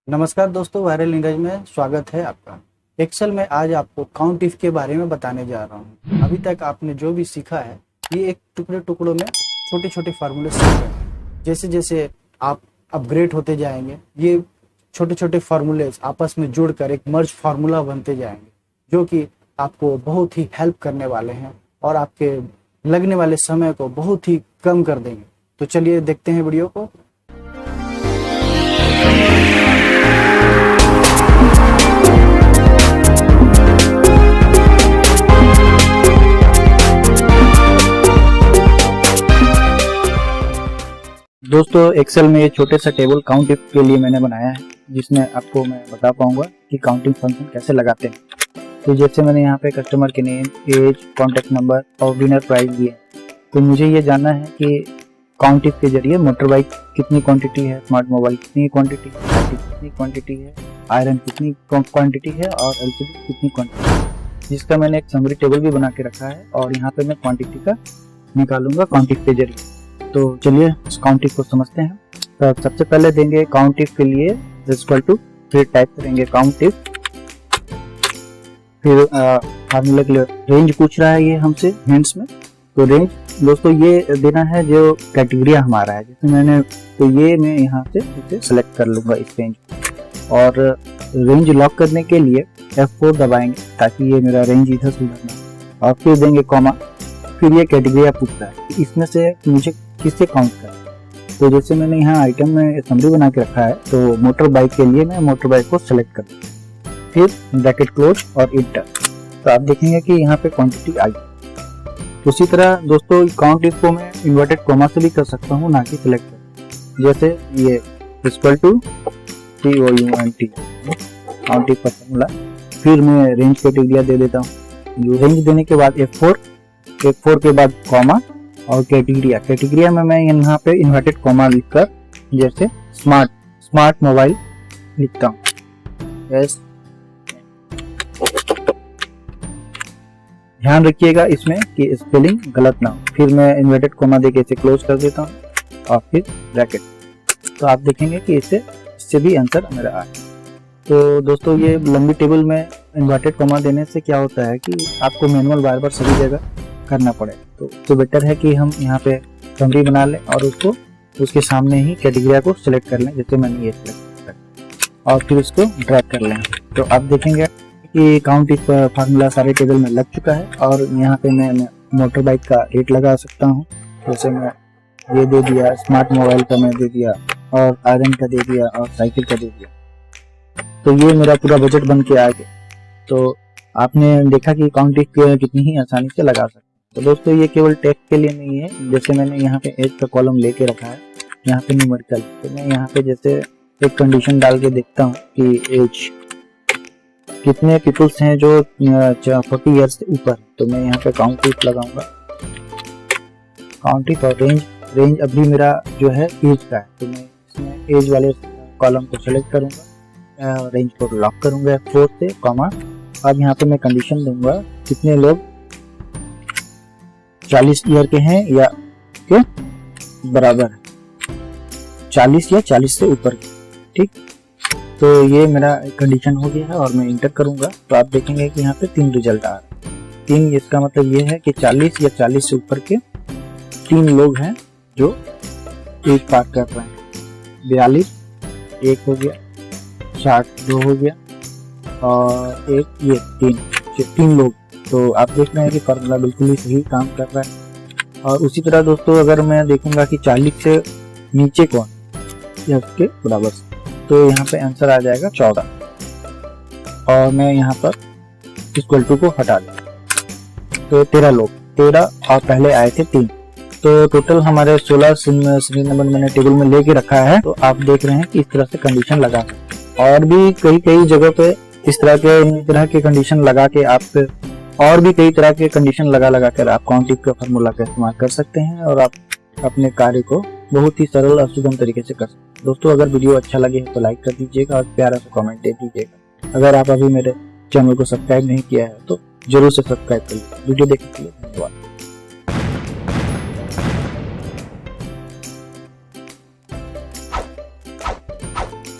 नमस्कार दोस्तों, वायरल नीरज में स्वागत है आपका। एक्सेल में आज आपको काउंट इफ के बारे में बताने जा रहा हूँ। अभी तक आपने जो भी सीखा है ये एक टुकड़े टुकड़ों में छोटे छोटे फार्मूले सीखे। जैसे जैसे आप अपग्रेड होते जाएंगे ये छोटे छोटे फार्मूले आपस में जुड़कर एक मर्ज फार्मूला बनते जाएंगे, जो कि आपको बहुत ही हेल्प करने वाले हैं और आपके लगने वाले समय को बहुत ही कम कर देंगे। तो चलिए देखते हैं वीडियो को। दोस्तों, एक्सेल में ये छोटे सा टेबल काउंट इफ के लिए मैंने बनाया है, जिसमें आपको मैं बता पाऊंगा कि काउंटिंग फंक्शन कैसे लगाते हैं। तो जैसे मैंने यहाँ पे कस्टमर के नेम, एज, कॉन्टैक्ट नंबर और विनर प्राइस दिए। तो मुझे ये जानना है कि काउंट इफ के जरिए मोटर बाइक कितनी क्वांटिटी है, स्मार्ट मोबाइल कितनी क्वांटिटी है, कितनी क्वांटिटी है, आयरन कितनी क्वांटिटी है और एलसीडी कितनी क्वांटिटी है, जिसका मैंने एक समरी टेबल भी बना के रखा है और यहाँ पे मैं क्वांटिटी का निकालूंगा काउंट इफ के जरिए। तो चलिए इस काउंट इफ को समझते हैं। तो सबसे पहले देंगे काउंट इफ के लिए इक्वल टू, फिर टाइप करेंगे काउंट इफ, फिर फार्मूला के लिए रेंज पूछ रहा है ये हमसे हिंट्स में। तो रेंज दोस्तों ये देना है जो कैटेगरिया हमारा है, जैसे मैंने तो ये मैं यहाँ से इसे सेलेक्ट कर लूंगा इस रेंज। और रेंज लॉक करने के लिए F4 दबाएंगे ताकि ये मेरा रेंज इधर से उधर, और फिर देंगे कॉमा। फिर ये कैटेगरिया पूछता है इसमें से मुझे किससे काउंट करना है। तो जैसे मैंने यहाँ आइटम में समरी बना के रखा है, तो मोटर बाइक के लिए मैं मोटर बाइक को सेलेक्ट कर दूँ, फिर ब्रैकेट क्लोज और इंटर। तो आप देखेंगे कि यहाँ पे क्वांटिटी आई। उसी तरह दोस्तों काउंट इफ को मैं इन्वर्टेड कॉमा से भी कर सकता हूँ, ना कि सिलेक्ट कर। जैसे ये equal to COUNT count if का फॉर्मूला। फिर मैं रेंज कैटेगरिया दे देता हूँ। रेंज देने के बाद F4 के बाद कॉमा और कैटेगरिया में मैं यहाँ पे इन्वर्टेड कॉमा लिखकर जैसे स्मार्ट मोबाइल लिखता हूँ। ध्यान रखिएगा इसमें कि स्पेलिंग गलत ना हो। फिर मैं इन्वर्टेड कॉमा देके इसे क्लोज कर देता हूँ और फिर ब्रैकेट। तो आप देखेंगे कि इससे भी आंसर मेरा आया। तो दोस्तों ये लंबी टेबल में इन्वर्टेड कॉमा देने से क्या होता है कि आपको मैनुअल बार बार सभी जगह करना पड़े। तो बेटर है कि हम यहाँ पे समरी बना लें और उसको उसके सामने ही कैटेगरिया को सिलेक्ट कर लें, जैसे मैंने ये सिलेक्ट कर, और फिर इसको ड्रैग कर लें। तो आप देखेंगे कि काउंट इफ फार्मूला सारे टेबल में लग चुका है। और यहाँ पे मैं मोटर बाइक का रेट लगा सकता हूँ। जैसे मैं ये दे दिया, स्मार्ट मोबाइल का मैं दे दिया, और आयरन का दे दिया, और साइकिल का दे दिया। तो ये मेरा पूरा बजट बन के आ गया। तो आपने देखा कि काउंट इफ कितनी ही आसानी से लगा सकते। तो दोस्तों ये केवल टेक्स्ट के लिए नहीं है। जैसे मैंने यहाँ पे एज का कॉलम लेके रखा है, यहाँ पे न्यूमेरिकल, तो मैं यहाँ पे जैसे एक कंडीशन डाल के देखता हूँ कि एज कितने पीपल्स हैं जो 40 ईयर से ऊपर। तो मैं यहाँ पे काउंट इफ लगाऊंगा, काउंट इफ, और रेंज अभी मेरा जो है एज का है। तो मैं इसमें एज वाले कॉलम को सिलेक्ट करूंगा, रेंज को लॉक करूंगा 4 से कॉमा। अब यहाँ पे मैं कंडीशन दूंगा कितने लोग 40 ईयर के हैं या के बराबर है, 40 या 40 से ऊपर के। ठीक, तो ये मेरा कंडीशन हो गया है और मैं इंटर करूंगा। तो आप देखेंगे कि यहाँ पे 3 रिजल्ट आ रहे हैं। 3 इसका मतलब ये है कि 40 या 40 से ऊपर के 3 लोग हैं जो एज पार कर रहे हैं। 42 एक हो गया, 60 2 हो गया, और एक ये 3 लोग। तो आप देख रहे हैं कि फार्मूला बिल्कुल ही सही काम कर रहा है। और उसी तरह दोस्तों अगर मैं देखूंगा कि 40 से नीचे कौन या उसके बराबर, तो यहाँ पे आंसर आ जाएगा 14। और मैं यहाँ पर इक्वल टू को हटा दूँ तो 13 लोग, 13 और पहले आए थे 3। तो टोटल हमारे 16 सीरियल नंबर मैंने टेबल में लेके रखा है। तो आप देख रहे हैं कि इस तरह से कंडीशन लगा, और भी कई जगह पे इस तरह के कंडीशन लगा के आप और भी कई तरह के कंडीशन लगा कर आप काउंट इफ का फार्मूला का इस्तेमाल कर सकते हैं और आप अपने कार्य को बहुत ही सरल और सुगम तरीके से कर सकते हैं। दोस्तों अगर वीडियो अच्छा लगे तो लाइक कर दीजिएगा और प्यारा सा कमेंट दे दीजिएगा। अगर आप अभी मेरे चैनल को सब्सक्राइब नहीं किया है तो जरूर से सब्सक्राइब करिए। वीडियो देखने के लिए धन्यवाद।